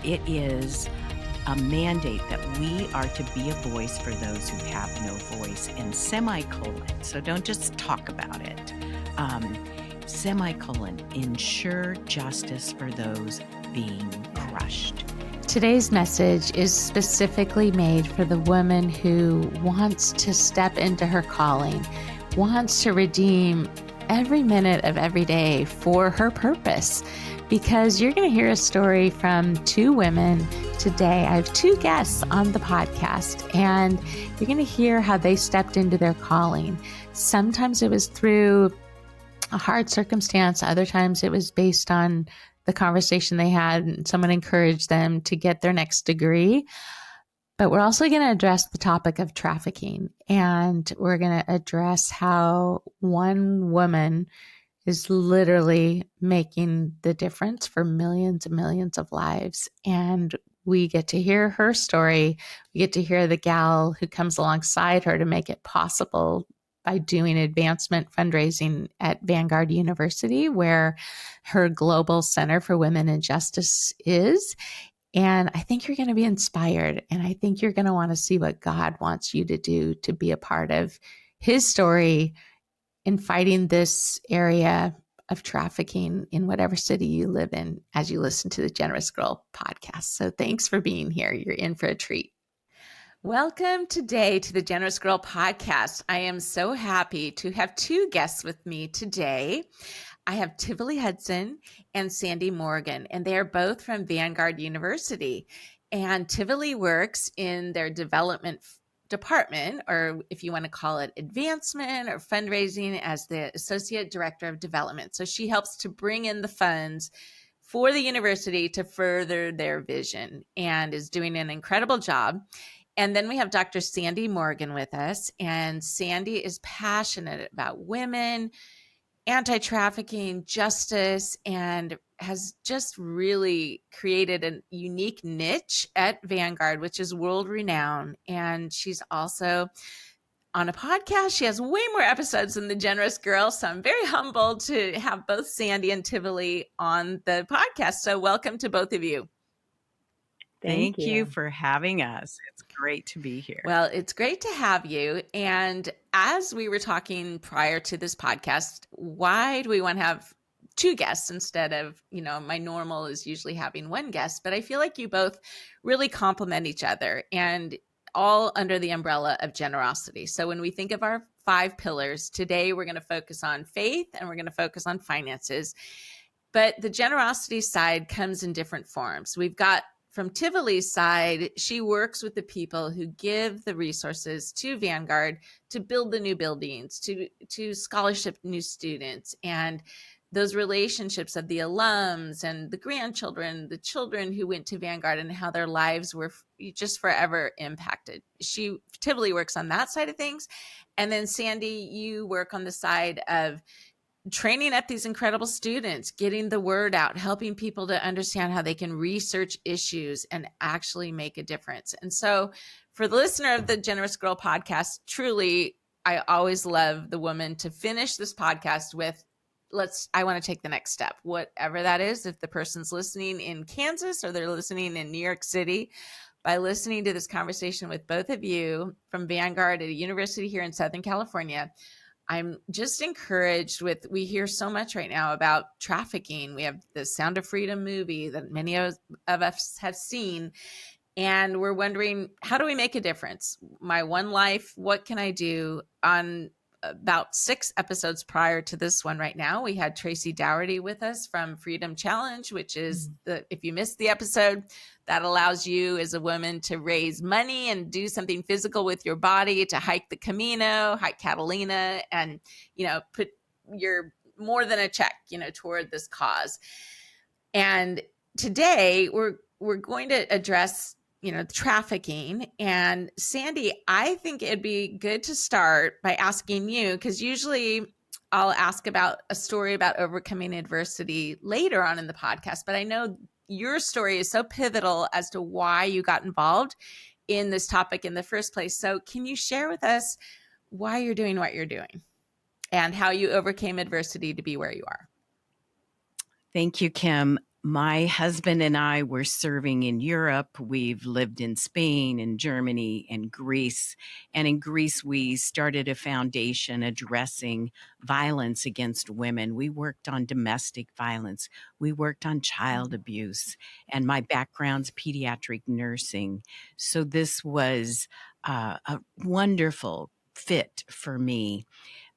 It is a mandate that we are to be a voice for those who have no voice, and semicolon, so don't just talk about it. Semicolon, ensure justice for those being crushed. Today's message is specifically made for the woman who wants to step into her calling, wants to redeem every minute of every day for her purpose. Because you're going to hear a story from two women today. I have two guests on the podcast, and you're going to hear how they stepped into their calling. Sometimes it was through a hard circumstance. Other times it was based on the conversation they had and someone encouraged them to get their next degree. But we're also going to address the topic of trafficking, and we're going to address how one woman is literally making the difference for millions and millions of lives. And we get to hear her story. We get to hear the gal who comes alongside her to make it possible by doing advancement fundraising at Vanguard University, where her Global Center for Women and Justice is. And I think you're going to be inspired. And I think you're going to want to see what God wants you to do to be a part of his story in fighting this area of trafficking in whatever city you live in as you listen to the Generous Girl podcast. So thanks for being here. You're in for a treat. Welcome today to the Generous Girl podcast. I am so happy to have two guests with me today. I have Tivoli Hudson and Sandie Morgan, and they are both from Vanguard University. And Tivoli works in their development department, or if you want to call it advancement or fundraising, as the Associate Director of Development. So she helps to bring in the funds for the university to further their vision and is doing an incredible job. And then we have Dr. Sandie Morgan with us, and Sandie is passionate about women, anti-trafficking, justice, and has just really created a unique niche at Vanguard, which is world-renowned. And she's also on a podcast. She has way more episodes than the Generous Girl, so I'm very humbled to have both Sandie and Tivoli on the podcast. So welcome to both of you. Thank you for having us. It's great to be here. Well, it's great to have you. And as we were talking prior to this podcast, why do we want to have two guests instead of, my normal is usually having one guest, but I feel like you both really complement each other and all under the umbrella of generosity. So when we think of our 5 pillars, today we're going to focus on faith and we're going to focus on finances. But the generosity side comes in different forms. We've got from Tivoli's side, she works with the people who give the resources to Vanguard to build the new buildings, to scholarship new students, and those relationships of the alums and the grandchildren, the children who went to Vanguard and how their lives were just forever impacted. Tivoli works on that side of things. And then Sandie, you work on the side of training up these incredible students, getting the word out, helping people to understand how they can research issues and actually make a difference. And so for the listener of the Generous Girl podcast, truly, I always love the woman to finish this podcast with, I want to take the next step, whatever that is. If the person's listening in Kansas or they're listening in New York City, by listening to this conversation with both of you from Vanguard at a university here in Southern California, I'm just encouraged we hear so much right now about trafficking. We have the Sound of Freedom movie that many of us have seen, and we're wondering, how do we make a difference? My one life, what can I do? On about 6 episodes prior to this one right now, we had Tracy Dougherty with us from Freedom Challenge, which is if you missed the episode, that allows you as a woman to raise money and do something physical with your body, to hike the Camino, hike Catalina, and, put your more than a check, toward this cause. And today we're going to address, trafficking. And Sandie, I think it'd be good to start by asking you, because usually I'll ask about a story about overcoming adversity later on in the podcast, but I know your story is so pivotal as to why you got involved in this topic in the first place. So can you share with us why you're doing what you're doing and how you overcame adversity to be where you are? Thank you, Kim. My husband and I were serving in Europe. We've lived in Spain and Germany and Greece. And in Greece, we started a foundation addressing violence against women. We worked on domestic violence. We worked on child abuse. And my background's pediatric nursing. So this was a wonderful fit for me.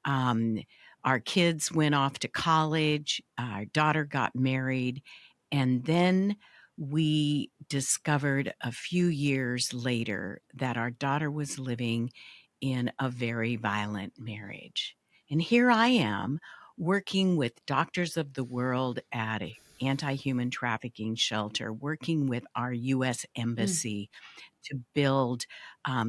Our kids went off to college. Our daughter got married. And then we discovered a few years later that our daughter was living in a very violent marriage. And here I am working with Doctors of the World at an anti-human trafficking shelter, working with our U.S. Embassy to build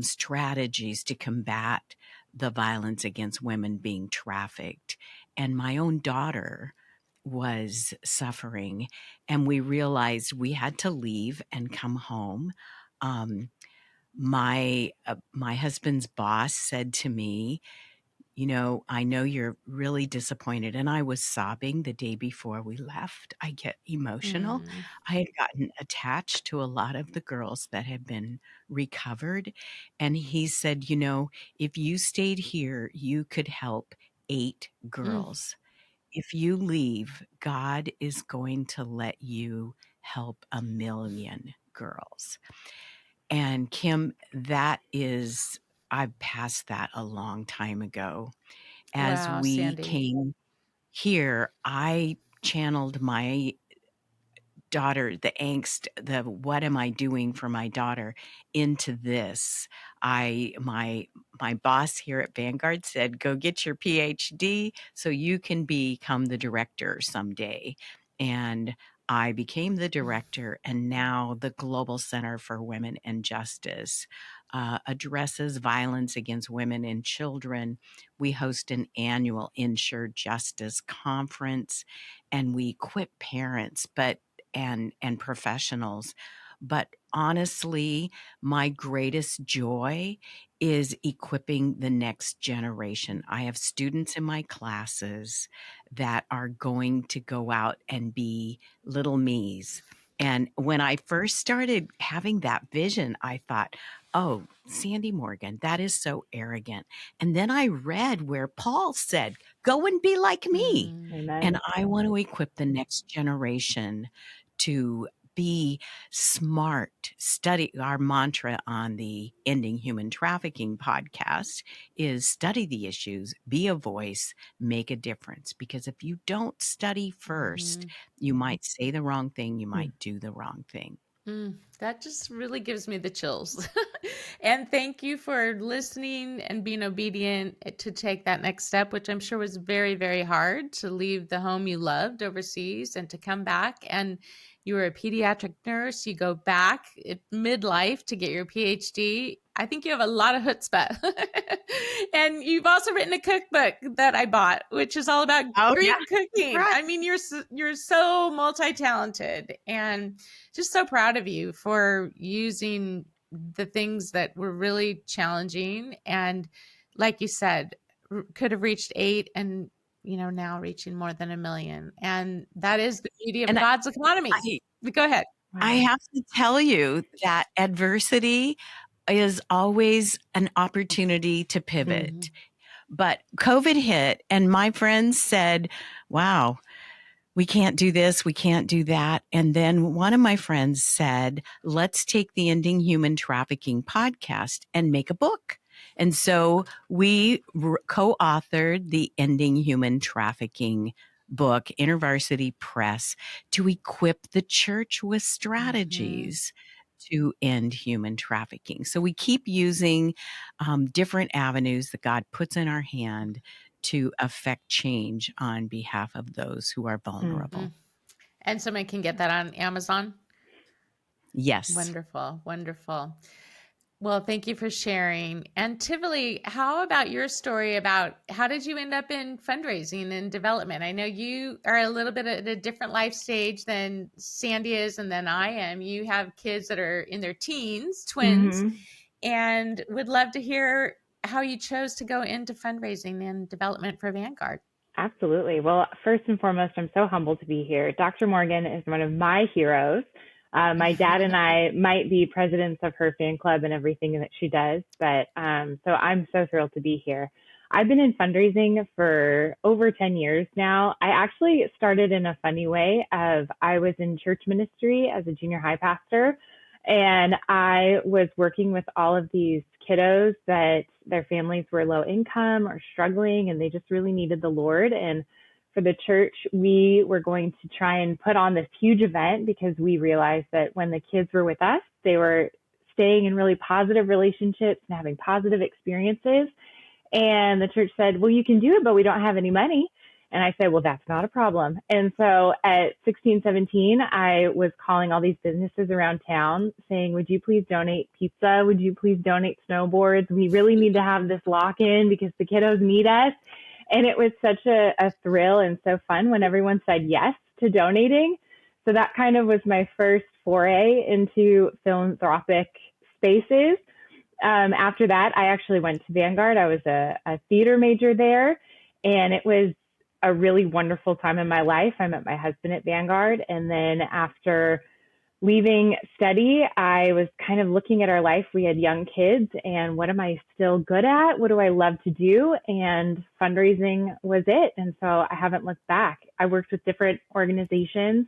strategies to combat the violence against women being trafficked. And my own daughter was suffering, and we realized we had to leave and come home. My husband's boss said to me, I know you're really disappointed. And I was sobbing the day before we left. I get emotional. I had gotten attached to a lot of the girls that had been recovered. And he said, if you stayed here, you could help 8 girls. If you leave, God is going to let you help 1 million girls. And Kim, I've passed that a long time ago. As Wow, we Sandie. came here, I channeled my daughter, the angst, the what am I doing for my daughter, into this. My boss here at Vanguard said, go get your PhD so you can become the director someday. And I became the director, and now the Global Center for Women and Justice addresses violence against women and children. We host an annual Ensure Justice conference, and we equip parents, and professionals. But honestly, my greatest joy is equipping the next generation. I have students in my classes that are going to go out and be little me's. And when I first started having that vision, I thought, oh, Sandie Morgan, that is so arrogant. And then I read where Paul said, go and be like me. Amen. And I want to equip the next generation to be smart, study. Our mantra on the Ending Human Trafficking podcast is study the issues, be a voice, make a difference. Because if you don't study first, you might say the wrong thing, you might do the wrong thing. That just really gives me the chills. And thank you for listening and being obedient to take that next step, which I'm sure was very, very hard, to leave the home you loved overseas and to come back. And you were a pediatric nurse. You go back at midlife to get your PhD. I think you have a lot of chutzpah. And you've also written a cookbook that I bought, which is all about Greek cooking. Right. I mean, you're so multi-talented, and just so proud of you for using the things that were really challenging. And like you said, could have reached 8 and, now reaching more than 1 million. And that is the beauty of God's economy. Go ahead. I have to tell you that adversity is always an opportunity to pivot. But COVID hit, and my friends said, wow, we can't do this, we can't do that. And then one of my friends said, let's take the Ending Human Trafficking podcast and make a book. And so we co-authored the Ending Human Trafficking book, InterVarsity Press, to equip the church with strategies to end human trafficking. So we keep using different avenues that God puts in our hand to affect change on behalf of those who are vulnerable. And somebody can get that on Amazon? Yes. Wonderful, wonderful. Well, thank you for sharing. And Tivoli, how about your story about how did you end up in fundraising and development? I know you are a little bit at a different life stage than Sandie is and than I am. You have kids that are in their teens, twins, and would love to hear how you chose to go into fundraising and development for Vanguard. Absolutely. Well, first and foremost, I'm so humbled to be here. Dr. Morgan is one of my heroes. My dad and I might be presidents of her fan club and everything that she does, but so I'm so thrilled to be here. I've been in fundraising for over 10 years now. I actually started in a funny way of I was in church ministry as a junior high pastor, and I was working with all of these kiddos that their families were low income or struggling, and they just really needed the Lord. And for the church, we were going to try and put on this huge event because we realized that when the kids were with us, they were staying in really positive relationships and having positive experiences. And the church said, well, you can do it, but we don't have any money. And I said, well, that's not a problem. And so at 16, 17, I was calling all these businesses around town saying, would you please donate pizza? Would you please donate snowboards? We really need to have this lock-in because the kiddos need us. And it was such a thrill and so fun when everyone said yes to donating. So that kind of was my first foray into philanthropic spaces. After that, I actually went to Vanguard. I was a theater major there, and it was a really wonderful time in my life. I met my husband at Vanguard. And then after leaving study, I was kind of looking at our life. We had young kids, and what am I still good at? What do I love to do? And fundraising was it. And so I haven't looked back. I worked with different organizations,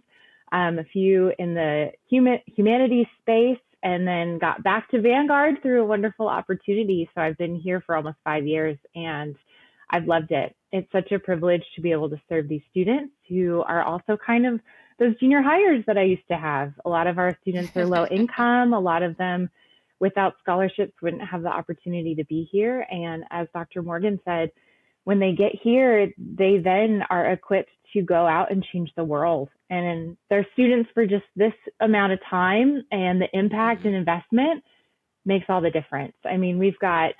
a few in the humanities space, and then got back to Vanguard through a wonderful opportunity. So I've been here for almost 5 years, and I've loved it. It's such a privilege to be able to serve these students who are also kind of those junior hires that I used to have. A lot of our students are low income. A lot of them without scholarships wouldn't have the opportunity to be here. And as Dr. Morgan said, when they get here, they then are equipped to go out and change the world. And they're students for just this amount of time, and the impact and investment makes all the difference. I mean, we've got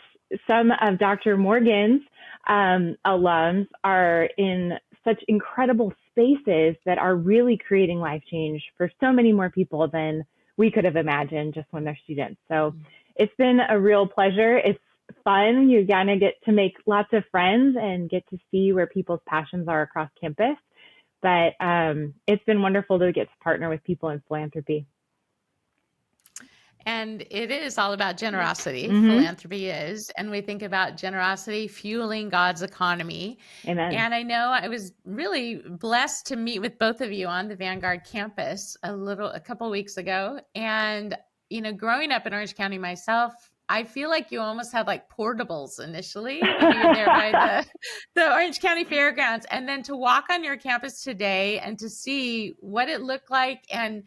some of Dr. Morgan's alums are in such incredible spaces that are really creating life change for so many more people than we could have imagined just when they're students. So it's been a real pleasure. It's fun. You kind of get to make lots of friends and get to see where people's passions are across campus. But it's been wonderful to get to partner with people in philanthropy. And it is all about generosity. Philanthropy is. And we think about generosity fueling God's economy. Amen. And I know I was really blessed to meet with both of you on the Vanguard campus a couple of weeks ago. And, you know, growing up in Orange County myself, I feel like you almost had like portables initially when you were there by the Orange County Fairgrounds. And then to walk on your campus today and to see what it looked like and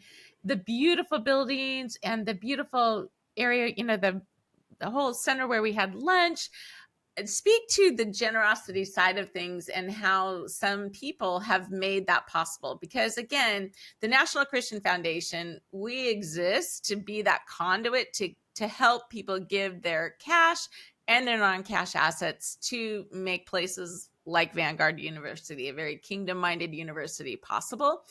the beautiful buildings and the beautiful area, you know, the whole center where we had lunch. Speak to the generosity side of things and how some people have made that possible. Because again, the National Christian Foundation, we exist to be that conduit to help people give their cash and their non-cash assets to make places like Vanguard University, a very kingdom-minded university, possible.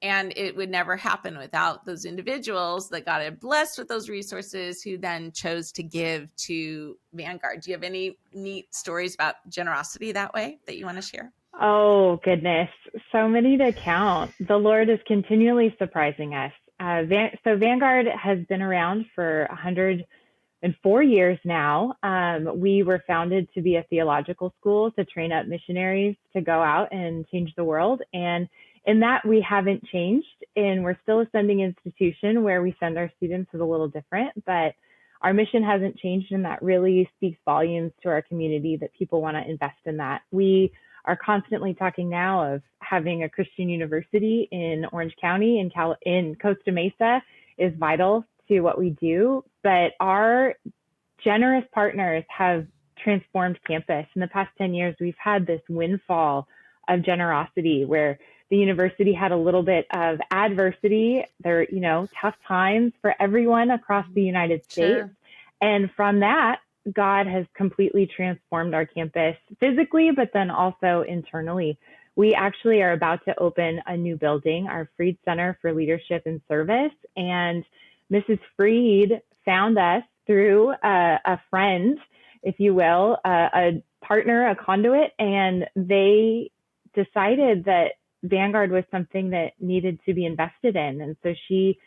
And it would never happen without those individuals that got blessed with those resources who then chose to give to Vanguard. Do you have any neat stories about generosity that way that you want to share? Oh, goodness. So many to count. The Lord is continually surprising us. So Vanguard has been around for 104 years now. We were founded to be a theological school to train up missionaries to go out and change the world. And in that, we haven't changed, and we're still a sending institution where we send our students is a little different, but our mission hasn't changed, and that really speaks volumes to our community that people want to invest in that. We are constantly talking now of having a Christian university in Orange County in Costa Mesa is vital to what we do, but our generous partners have transformed campus. In the past 10 years, we've had this windfall of generosity where the university had a little bit of adversity. There, you know, tough times for everyone across the United States. Sure. And from that, God has completely transformed our campus physically, but then also internally. We actually are about to open a new building, our Freed Center for Leadership and Service. And Mrs. Freed found us through a friend, if you will, a partner, a conduit, and they decided that Vanguard was something that needed to be invested in. And so she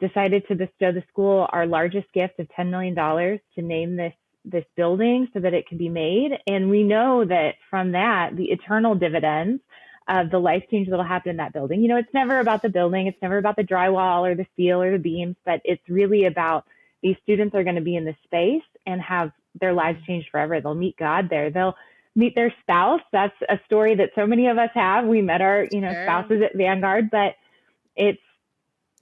decided to bestow the school our largest gift of $10 million to name this building so that it could be made. And we know that from that, the eternal dividends of the life change that will happen in that building. You know, it's never about the building. It's never about the drywall or the steel or the beams, but it's really about these students are going to be in this space and have their lives changed forever. They'll meet God there. They'll meet their spouse. That's a story that so many of us have. We met our, spouses at Vanguard, but it's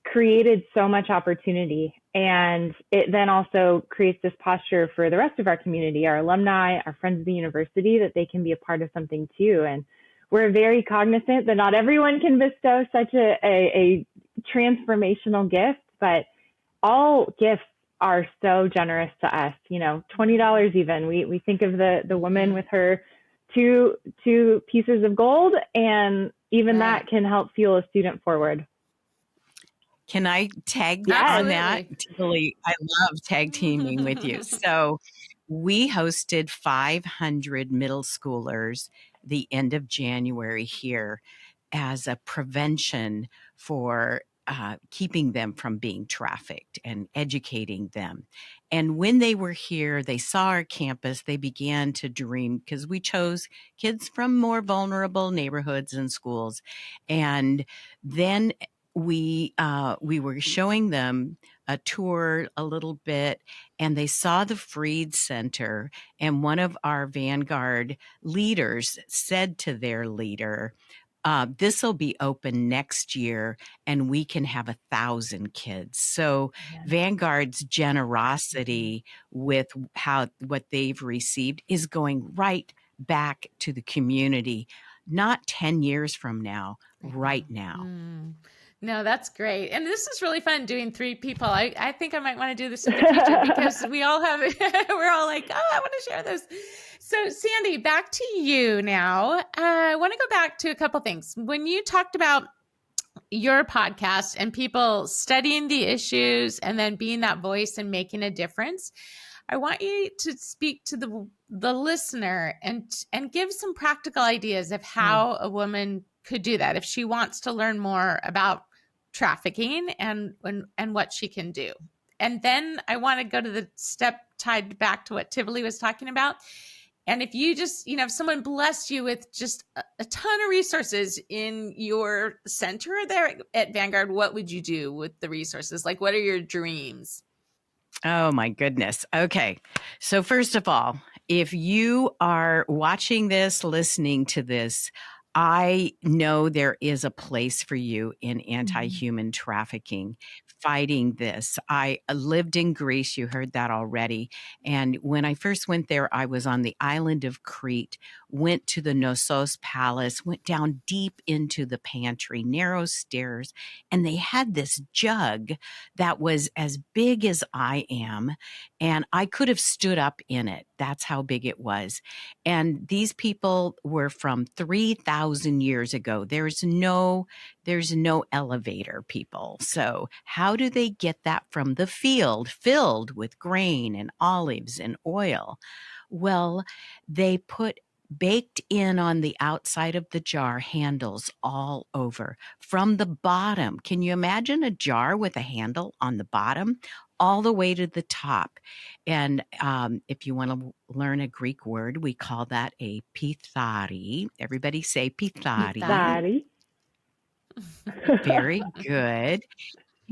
created so much opportunity. And it then also creates this posture for the rest of our community, our alumni, our friends of the university, that they can be a part of something too. And we're very cognizant that not everyone can bestow such a transformational gift, but all gifts are so generous to us. $20 even. We think of the woman with her two pieces of gold, and even that can help fuel a student forward. Can I tag on that? Tivoli, I love tag teaming with you. So we hosted 500 middle schoolers the end of January here as a prevention for keeping them from being trafficked and educating them. And when they were here, they saw our campus, they began to dream, because we chose kids from more vulnerable neighborhoods and schools. And then we were showing them a tour a little bit, and they saw the Freed Center, and one of our Vanguard leaders said to their leader, this will be open next year and we can have 1,000 kids. So Vanguard's generosity with what they've received is going right back to the community, not 10 years from now, right now. No, that's great. And this is really fun doing 3 people. I think I might want to do this in the future because we all have, we're all like, oh, I want to share this. So Sandie, back to you now. I want to go back to a couple things. When you talked about your podcast and people studying the issues and then being that voice and making a difference, I want you to speak to the listener and give some practical ideas of how a woman could do that if she wants to learn more about trafficking and what she can do. And then I want to go to the step tied back to what Tivoli was talking about. And if you just, if someone blessed you with just a ton of resources in your center there at Vanguard, what would you do with the resources? Like, what are your dreams? Oh my goodness. Okay. So first of all, if you are watching this, listening to this, I know there is a place for you in anti-human trafficking, fighting this. I lived in Greece. You heard that already. And when I first went there, I was on the island of Crete, went to the Knossos Palace, went down deep into the pantry, narrow stairs, and they had this jug that was as big as I am, and I could have stood up in it. That's how big it was. And these people were from 3,000 years ago. There's no elevator, people. So how do they get that from the field filled with grain and olives and oil? Well, they put baked in on the outside of the jar handles all over from the bottom. Can you imagine a jar with a handle on the bottom all the way to the top? And if you want to learn a Greek word, we call that a pithari. Everybody say pithari. Pithari. Very good.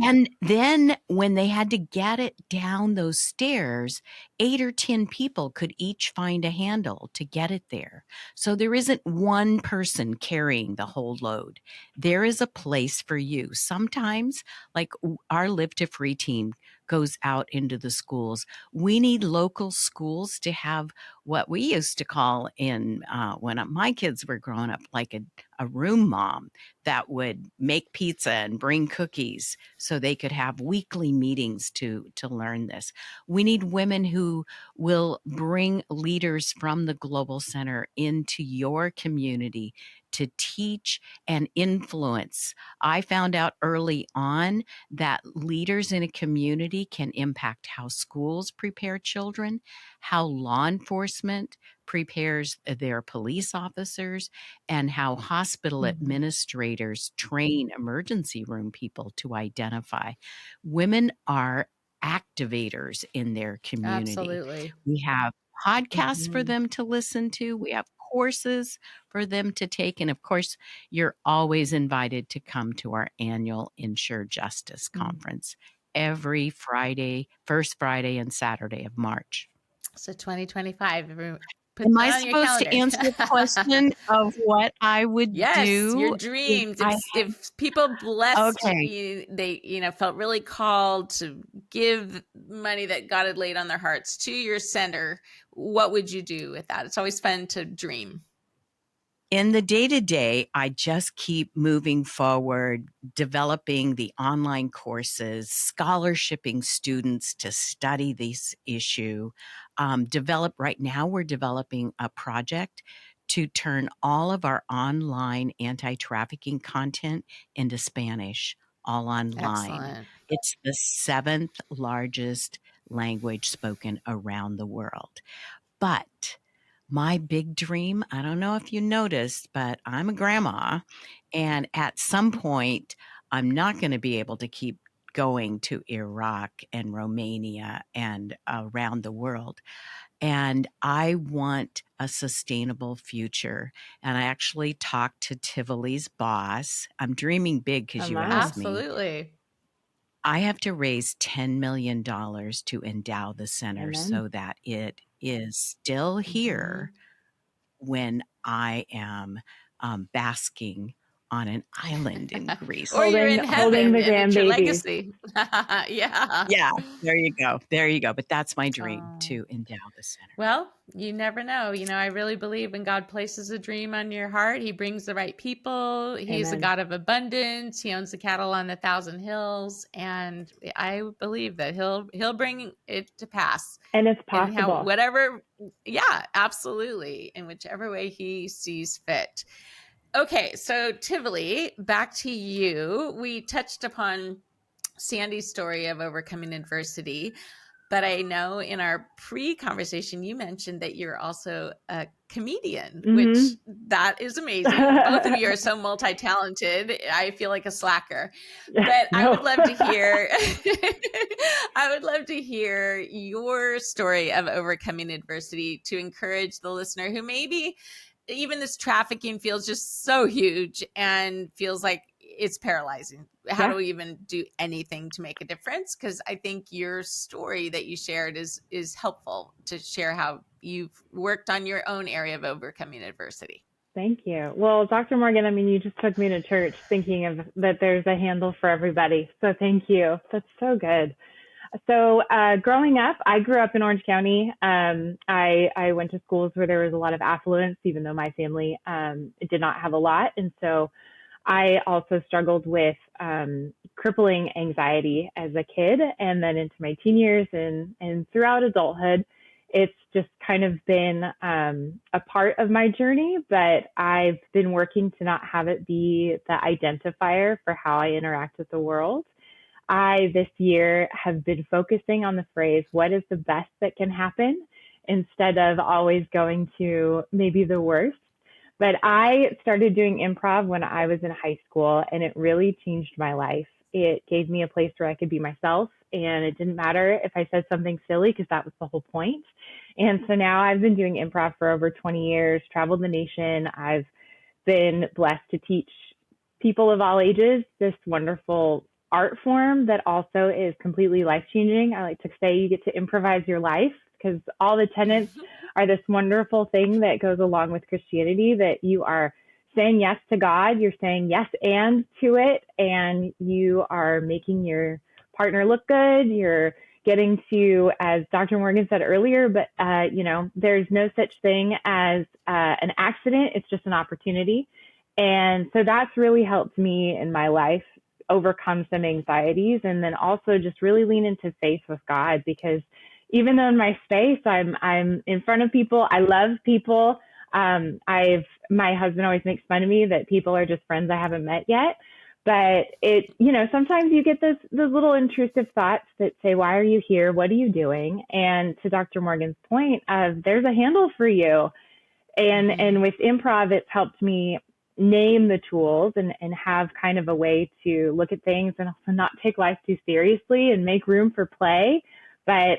And then when they had to get it down those stairs, 8 or 10 people could each find a handle to get it there. So there isn't one person carrying the whole load. There is a place for you. Sometimes, like our Live to Free team goes out into the schools. We need local schools to have what we used to call when my kids were growing up, like a room mom that would make pizza and bring cookies so they could have weekly meetings to learn this. We need women who will bring leaders from the Global Center into your community to teach and influence. I found out early on that leaders in a community can impact how schools prepare children, how law enforcement prepares their police officers, and how hospital administrators train emergency room people to identify. Women are activators in their community. Absolutely. We have podcasts for Mhm. them to listen to. We have courses for them to take. And of course, you're always invited to come to our annual Ensure Justice Conference every Friday, first Friday and Saturday of March. So 2025, put Am that I on your supposed to calendar. answer the question of what I would Yes, your do if dreams. I If people blessed okay. you, they felt really called to give money that God had laid on their hearts to your center, what would you do with that? It's always fun to dream. In the day-to-day, I just keep moving forward, developing the online courses, scholarshiping students to study this issue. Right now, we're developing a project to turn all of our online anti-trafficking content into Spanish, all online. Excellent. It's the 7th largest language spoken around the world. But my big dream, I don't know if you noticed, but I'm a grandma. And at some point, I'm not going to be able to keep going to Iraq and Romania and around the world. And I want a sustainable future. And I actually talked to Tivoli's boss. I'm dreaming big because Oh you my. asked me. Absolutely. I have to raise $10 million to endow the center Amen. so that it is still here when I am basking on an island in Greece. Or you're in Holding heaven the and it's your grandbaby. legacy. Yeah. Yeah, there you go. There you go. But that's my dream, Oh. to endow the center. Well, you never know. I really believe when God places a dream on your heart, he brings the right people. He's a Amen. God of abundance. He owns the cattle on 1,000 hills. And I believe that he'll bring it to pass. And it's And possible. yeah, absolutely. In whichever way he sees fit. Okay, so Tivoli, back to you. We touched upon Sandie's story of overcoming adversity, but I know in our pre-conversation you mentioned that you're also a comedian, which that is amazing. Both of you are so multi-talented. I feel like a slacker. But I would love to hear I would love to hear your story of overcoming adversity to encourage the listener who maybe even this trafficking feels just so huge and feels like it's paralyzing. How do we even do anything to make a difference? Because I think your story that you shared is helpful to share how you've worked on your own area of overcoming adversity. Thank you. Well, Dr. Morgan, I mean, you just took me to church thinking of that there's a handle for everybody. So thank you. That's so good. So growing up, I grew up in Orange County. I went to schools where there was a lot of affluence, even though my family did not have a lot. And so I also struggled with crippling anxiety as a kid, and then into my teen years and throughout adulthood. It's just kind of been a part of my journey, but I've been working to not have it be the identifier for how I interact with the world. I, this year, have been focusing on the phrase, what is the best that can happen, instead of always going to maybe the worst. But I started doing improv when I was in high school, and it really changed my life. It gave me a place where I could be myself, and it didn't matter if I said something silly because that was the whole point. And so now I've been doing improv for over 20 years, traveled the nation. I've been blessed to teach people of all ages this wonderful art form that also is completely life-changing. I like to say you get to improvise your life, because all the tenets are this wonderful thing that goes along with Christianity, that you are saying yes to God, you're saying yes and to it, and you are making your partner look good. You're getting to, as Dr. Morgan said earlier, but there's no such thing as an accident. It's just an opportunity. And so that's really helped me in my life overcome some anxieties, and then also just really lean into faith with God, because even though in my space I'm in front of people, I love people, My husband always makes fun of me that people are just friends I haven't met yet. But sometimes you get those little intrusive thoughts that say, why are you here? What are you doing? And to Dr. Morgan's point of there's a handle for you. And with improv, it's helped me name the tools and have kind of a way to look at things and also not take life too seriously and make room for play. But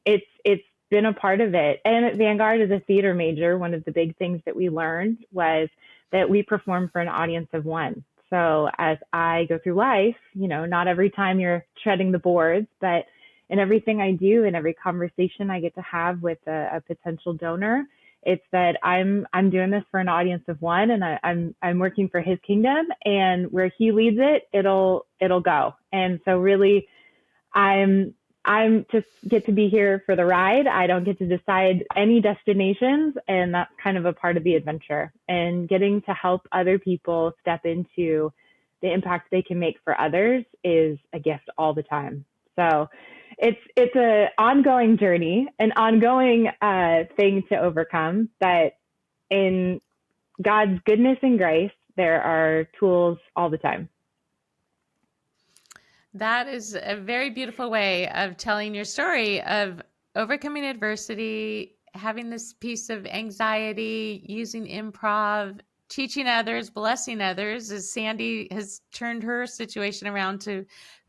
it's been a part of it. And at Vanguard, as a theater major, one of the big things that we learned was that we perform for an audience of one. So as I go through life, not every time you're treading the boards, but in everything I do, in every conversation I get to have with a potential donor, it's that I'm doing this for an audience of one, and I'm working for his kingdom, and where he leads it, it'll go. And so really, I'm just get to be here for the ride. I don't get to decide any destinations, and that's kind of a part of the adventure. And getting to help other people step into the impact they can make for others is a gift all the time. So it's an ongoing journey, an ongoing thing to overcome. But in God's goodness and grace, there are tools all the time. That is a very beautiful way of telling your story of overcoming adversity, having this piece of anxiety, using improv, teaching others, blessing others, as Sandie has turned her situation around to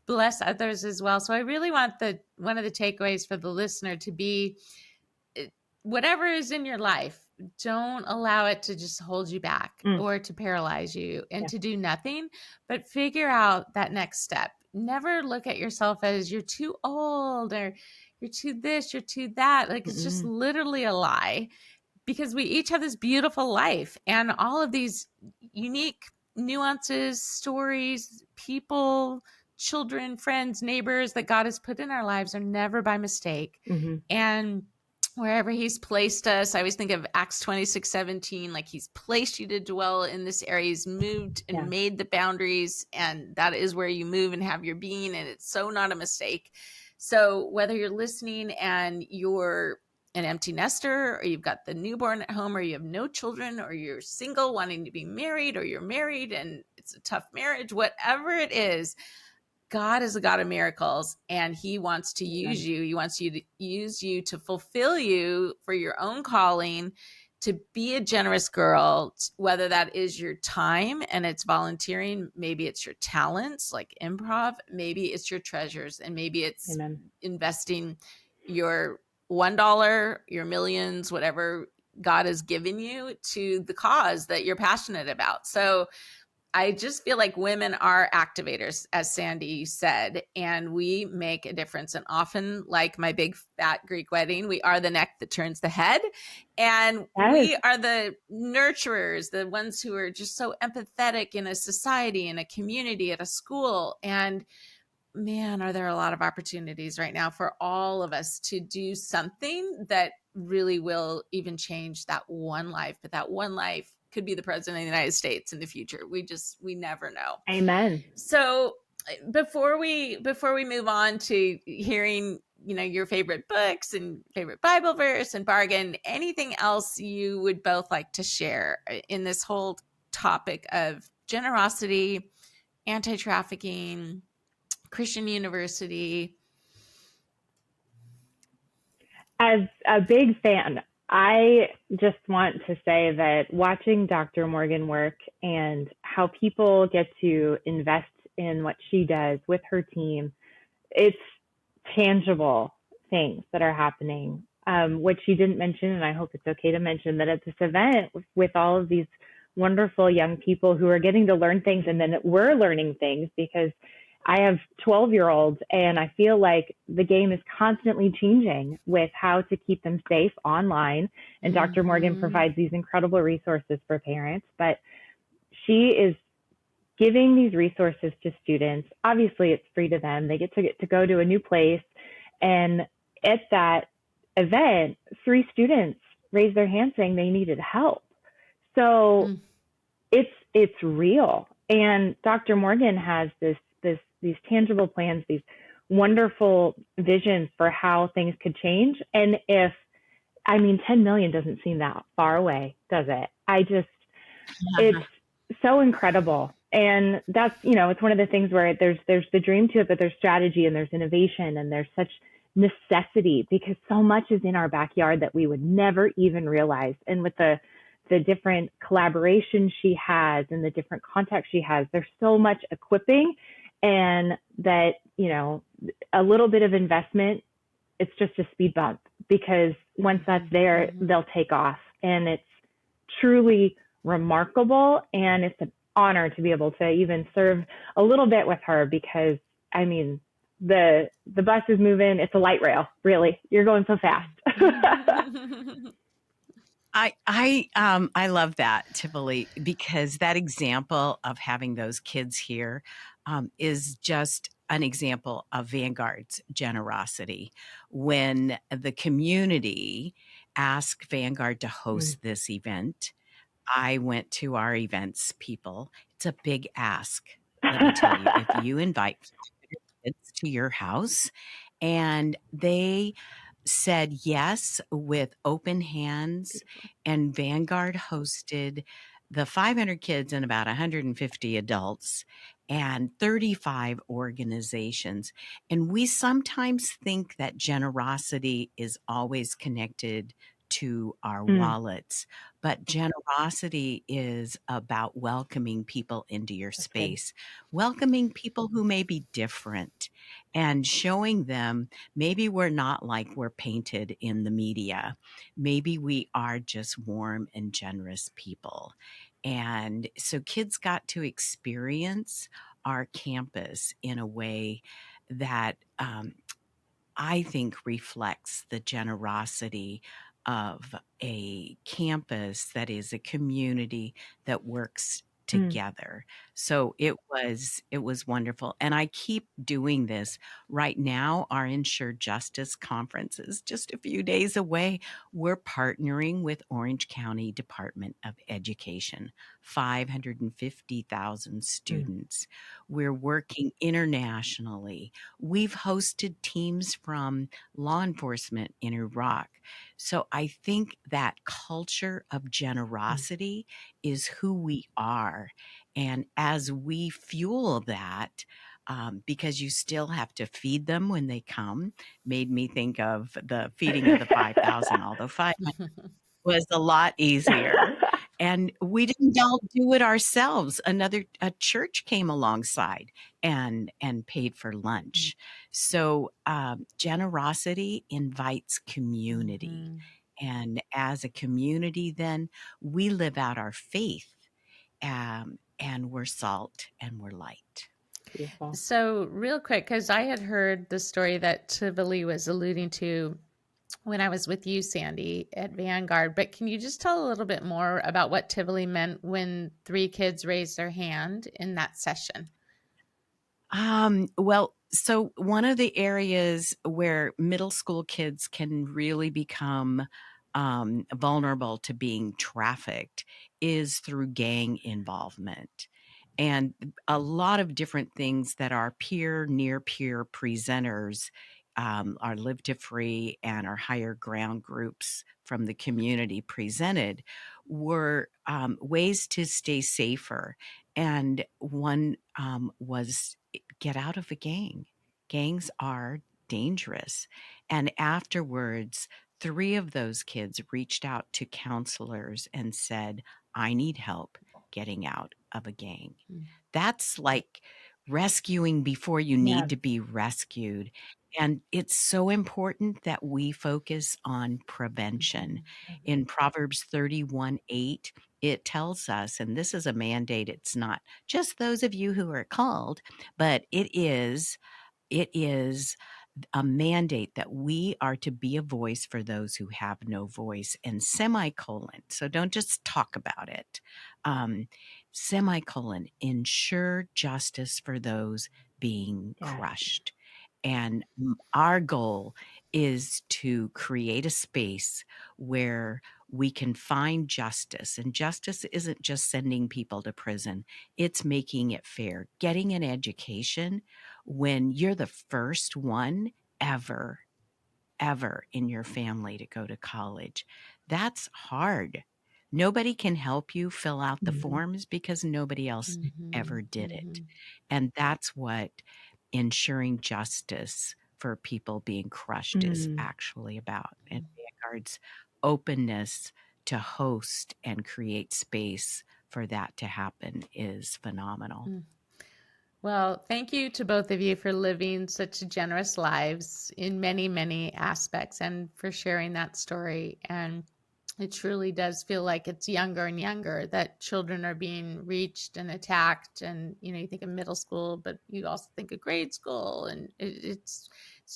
bless others as well. So I really want one of the takeaways for the listener to be, whatever is in your life, don't allow it to just hold you back or to paralyze you and to do nothing, but figure out that next step. Never look at yourself as you're too old or you're too this, you're too that. Like it's just literally a lie, because we each have this beautiful life and all of these unique nuances, stories, people, children, friends, neighbors that God has put in our lives are never by mistake. And wherever he's placed us, I always think of Acts 26:17, like he's placed you to dwell in this area. He's moved and made the boundaries, and that is where you move and have your being, and it's so not a mistake. So whether you're listening and you're an empty nester, or you've got the newborn at home, or you have no children, or you're single wanting to be married, or you're married and it's a tough marriage, whatever it is, God is a God of miracles, and he wants to use you. He wants you to use you to fulfill you for your own calling, to be a generous girl, whether that is your time and it's volunteering, maybe it's your talents like improv, maybe it's your treasures, and maybe it's investing your $1, your millions, whatever God has given you to the cause that you're passionate about. So I just feel like women are activators, as Sandie said, and we make a difference. And often, like my big fat Greek wedding, we are the neck that turns the head. And we are the nurturers, the ones who are just so empathetic in a society, in a community, at a school. And man, are there a lot of opportunities right now for all of us to do something that really will even change that one life. But that one life could be the president of the United States in the future. We never know. Amen. So before we move on to hearing, your favorite books and favorite Bible verse and bargain, anything else you would both like to share in this whole topic of generosity, anti-trafficking, Christian University? As a big fan, I just want to say that watching Dr. Morgan work and how people get to invest in what she does with her team, it's tangible things that are happening. What she didn't mention, and I hope it's okay to mention, that at this event with all of these wonderful young people who are getting to learn things, and then we're learning things, because I have 12-year-olds, and I feel like the game is constantly changing with how to keep them safe online. And Dr. Morgan provides these incredible resources for parents, but she is giving these resources to students. Obviously, it's free to them. They get to go to a new place. And at that event, 3 students raised their hand saying they needed help. So it's real. And Dr. Morgan has these tangible plans, these wonderful visions for how things could change. And if I mean, 10 million doesn't seem that far away, does it? It's so incredible. And that's, it's one of the things where there's the dream to it, but there's strategy and there's innovation and there's such necessity because so much is in our backyard that we would never even realize. And with the different collaborations she has and the different contacts she has, there's so much equipping, and that, a little bit of investment, it's just a speed bump, because once that's there, they'll take off. And it's truly remarkable. And it's an honor to be able to even serve a little bit with her, because I mean, the bus is moving. It's a light rail, really. You're going so fast. I love that, Tivoli, because that example of having those kids here is just an example of Vanguard's generosity. When the community asked Vanguard to host this event, I went to our events people. It's a big ask. Let me tell you, if you invite kids to your house, and they said yes with open hands, and Vanguard hosted the 500 kids and about 150 adults and 35 organizations. And we sometimes think that generosity is always connected to our wallets, but generosity is about welcoming people into your space, welcoming people who may be different, and showing them maybe we're not like we're painted in the media. Maybe we are just warm and generous people. And so kids got to experience our campus in a way that I think reflects the generosity of a campus that is a community that works together. So it was wonderful. And I keep doing this. Right now, our Insured Justice Conference is just a few days away. We're partnering with Orange County Department of Education, 550,000 students. We're working internationally. We've hosted teams from law enforcement in Iraq. So I think that culture of generosity is who we are. And as we fuel that, because you still have to feed them when they come, made me think of the feeding of the 5,000, although 500 was a lot easier. And we didn't all do it ourselves. A church came alongside and paid for lunch. So generosity invites community. And as a community, then we live out our faith, and we're salt and we're light. Beautiful. So real quick, because I had heard the story that Tivoli was alluding to when I was with you, Sandie, at Vanguard, but can you just tell a little bit more about what Tivoli meant when 3 kids raised their hand in that session? Well, so one of the areas where middle school kids can really become vulnerable to being trafficked is through gang involvement. And a lot of different things that our near peer presenters, our Live to Free and our higher ground groups from the community presented were ways to stay safer. And one was get out of a gang. Gangs are dangerous. And afterwards, 3 of those kids reached out to counselors and said, I need help getting out of a gang. That's like rescuing before you need to be rescued. And it's so important that we focus on prevention. In Proverbs 31:8, it tells us, and this is a mandate, it's not just those of you who are called, but it is a mandate that we are to be a voice for those who have no voice, and semicolon. So don't just talk about it. Semicolon, ensure justice for those being crushed. And our goal is to create a space where we can find justice. And justice isn't just sending people to prison, it's making it fair, getting an education when you're the first one ever ever in your family to go to college. That's hard. Nobody can help you fill out the forms because nobody else ever did it. And that's what ensuring justice for people being crushed is actually about. And Vanguard's openness to host and create space for that to happen is phenomenal. Well, thank you to both of you for living such generous lives in many, many aspects and for sharing that story. And it truly does feel like it's younger and younger that children are being reached and attacked. And, you think of middle school, but you also think of grade school. And it's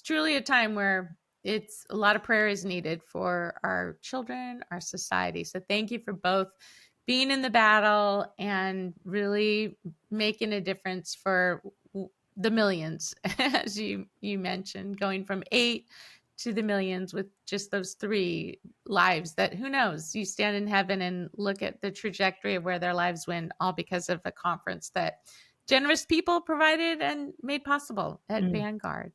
truly a time where it's a lot of prayer is needed for our children, our society. So thank you for both being in the battle and really making a difference for the millions, as you mentioned, going from 8 to the millions with just those 3 lives that, who knows, you stand in heaven and look at the trajectory of where their lives went, all because of a conference that generous people provided and made possible at Vanguard.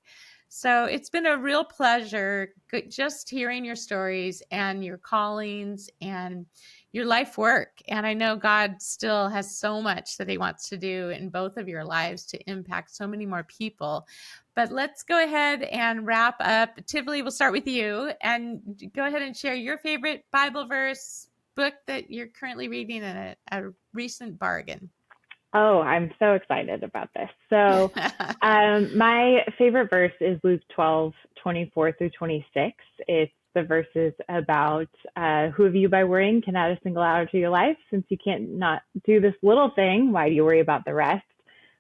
So it's been a real pleasure just hearing your stories and your callings and your life work. And I know God still has so much that he wants to do in both of your lives to impact so many more people. But let's go ahead and wrap up. Tivoli, we'll start with you and go ahead and share your favorite Bible verse, book that you're currently reading, and a recent bargain. Oh, I'm so excited about this. So my favorite verse is Luke 12:24 through 26. It's the verses about who of you by worrying can add a single hour to your life? Since you can't not do this little thing, why do you worry about the rest?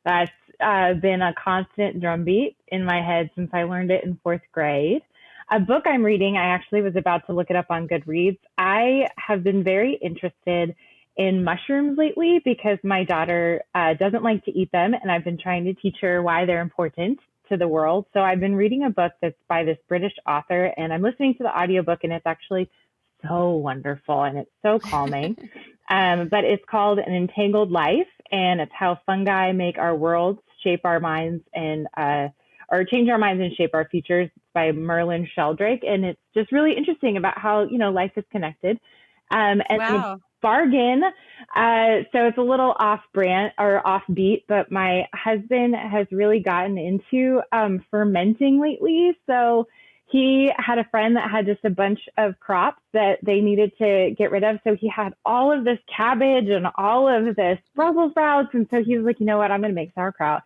That's been a constant drumbeat in my head since I learned it in 4th grade. A book I'm reading, I actually was about to look it up on Goodreads. I have been very interested in mushrooms lately because my daughter doesn't like to eat them, and I've been trying to teach her why they're important to the world. So I've been reading a book that's by this British author, and I'm listening to the audiobook, and it's actually so wonderful and it's so calming. But it's called An Entangled Life, and it's how fungi make our worlds, shape our minds, and or change our minds and shape our futures. It's by Merlin Sheldrake, and it's just really interesting about how life is connected. And wow. Bargain. So it's a little off brand or offbeat, but my husband has really gotten into fermenting lately. So he had a friend that had just a bunch of crops that they needed to get rid of. So he had all of this cabbage and all of this Brussels sprouts. And so he was like, you know what, I'm going to make sauerkraut.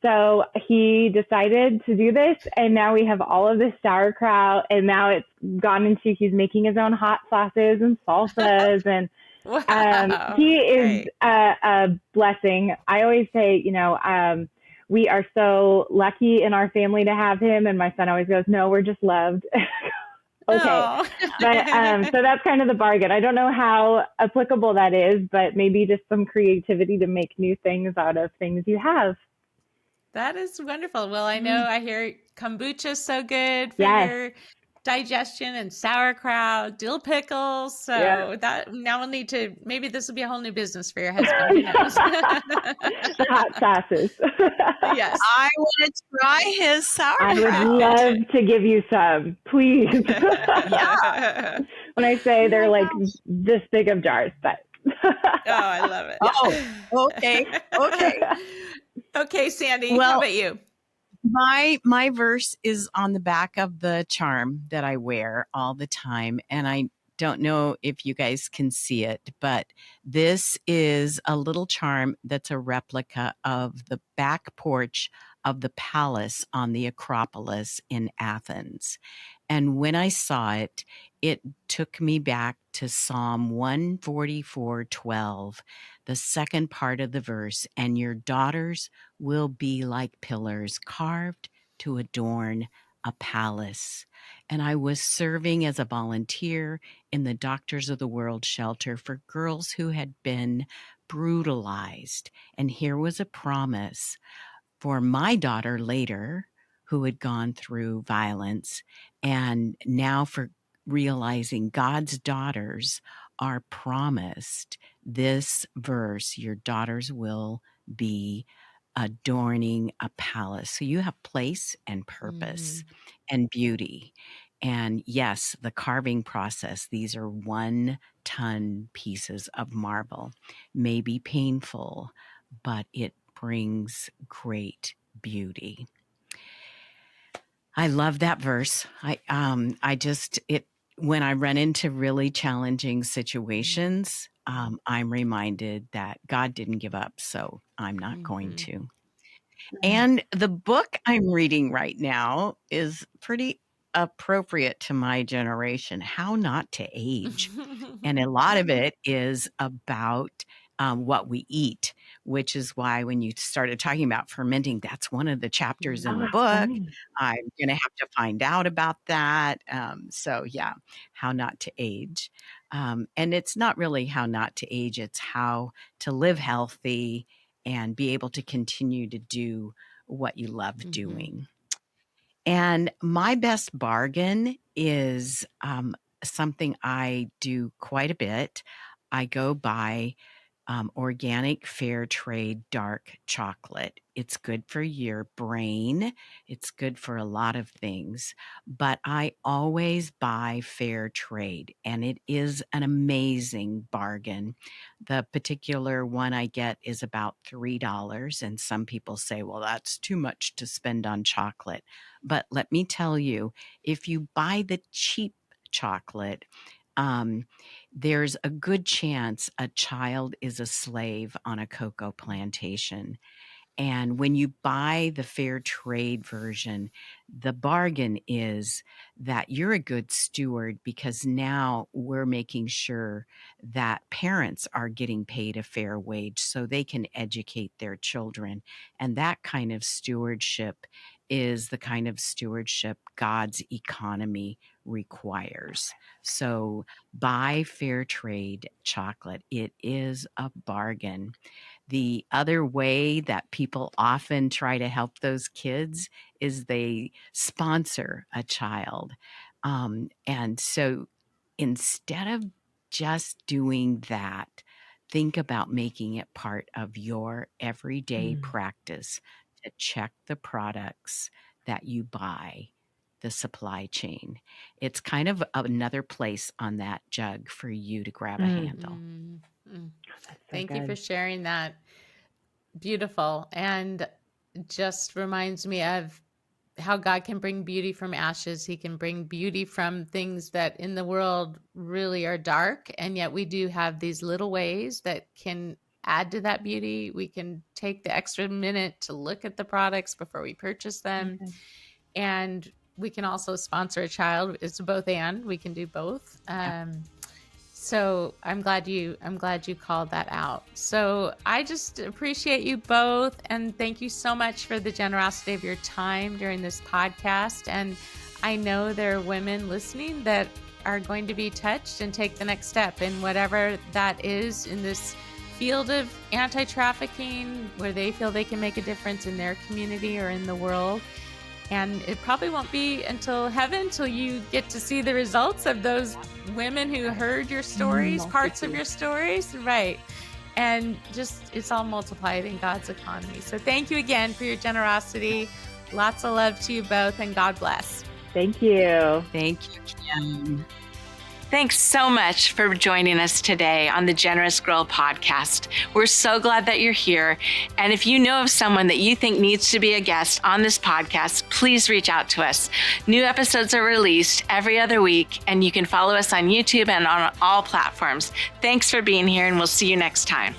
So he decided to do this, and now we have all of this sauerkraut, and now it's gone into, he's making his own hot sauces and salsas, and wow. he is a blessing. I always say, we are so lucky in our family to have him, and my son always goes, no, we're just loved. Okay. But so that's kind of the bargain. I don't know how applicable that is, but maybe just some creativity to make new things out of things you have. That is wonderful. Well, I know I hear kombucha is so good for your digestion, and sauerkraut, dill pickles. So that now we'll need to, maybe this will be a whole new business for your husband. Who knows? The hot sauces. Yes. I want to try his sauerkraut. I would love to give you some, please. Yeah. When I say they're like this big of jars, but. Oh, I love it. Oh, okay. Okay, Sandie, how about you? My verse is on the back of the charm that I wear all the time, and I don't know if you guys can see it, but this is a little charm that's a replica of the back porch of the palace on the Acropolis in Athens. And when I saw it, it took me back to Psalm 144:12, the second part of the verse, and your daughters will be like pillars carved to adorn a palace. And I was serving as a volunteer in the Doctors of the World shelter for girls who had been brutalized. And here was a promise for my daughter later, who had gone through violence, and now for realizing God's daughters are promised this verse, your daughters will be adorning a palace. So you have place and purpose and beauty. And yes, the carving process, these are 1-ton pieces of marble, may be painful, but it brings great beauty. I love that verse. When I run into really challenging situations, I'm reminded that God didn't give up, so I'm not going to. And the book I'm reading right now is pretty appropriate to my generation, How Not to Age. And a lot of it is about what we eat, which is why when you started talking about fermenting, that's one of the chapters in the book. I'm going to have to find out about that. So yeah, How Not to Age. And it's not really how not to age, it's how to live healthy and be able to continue to do what you love doing. And my best bargain is something I do quite a bit. I go buy organic fair trade dark chocolate. It's good for your brain. It's good for a lot of things, but I always buy fair trade, and it is an amazing bargain. The particular one I get is about $3, and some people say, well, that's too much to spend on chocolate. But let me tell you, if you buy the cheap chocolate, there's a good chance a child is a slave on a cocoa plantation. And when you buy the fair trade version, the bargain is that you're a good steward, because now we're making sure that parents are getting paid a fair wage so they can educate their children. And that kind of stewardship is the kind of stewardship God's economy requires. So buy fair trade chocolate. It is a bargain. The other way that people often try to help those kids is they sponsor a child. And so instead of just doing that, think about making it part of your everyday practice to check the products that you buy, the supply chain. It's kind of another place on that jug for you to grab a handle. Thank you for sharing that. Beautiful. And just reminds me of how God can bring beauty from ashes. He can bring beauty from things that in the world really are dark. And yet we do have these little ways that can add to that beauty. We can take the extra minute to look at the products before we purchase them. And we can also sponsor a child. It's both and. We can do both. So I'm glad you called that out. So I just appreciate you both, and thank you so much for the generosity of your time during this podcast. And I know there are women listening that are going to be touched and take the next step in whatever that is in this field of anti-trafficking, where they feel they can make a difference in their community or in the world. And it probably won't be until heaven till you get to see the results of those women who heard your stories, parts of your stories, right? And just, it's all multiplied in God's economy. So thank you again for your generosity. Lots of love to you both, and God bless. Thank you. Thank you, Kim. Thanks so much for joining us today on the Generous Girl podcast. We're so glad that you're here. And if you know of someone that you think needs to be a guest on this podcast, please reach out to us. New episodes are released every other week, and you can follow us on YouTube and on all platforms. Thanks for being here, and we'll see you next time.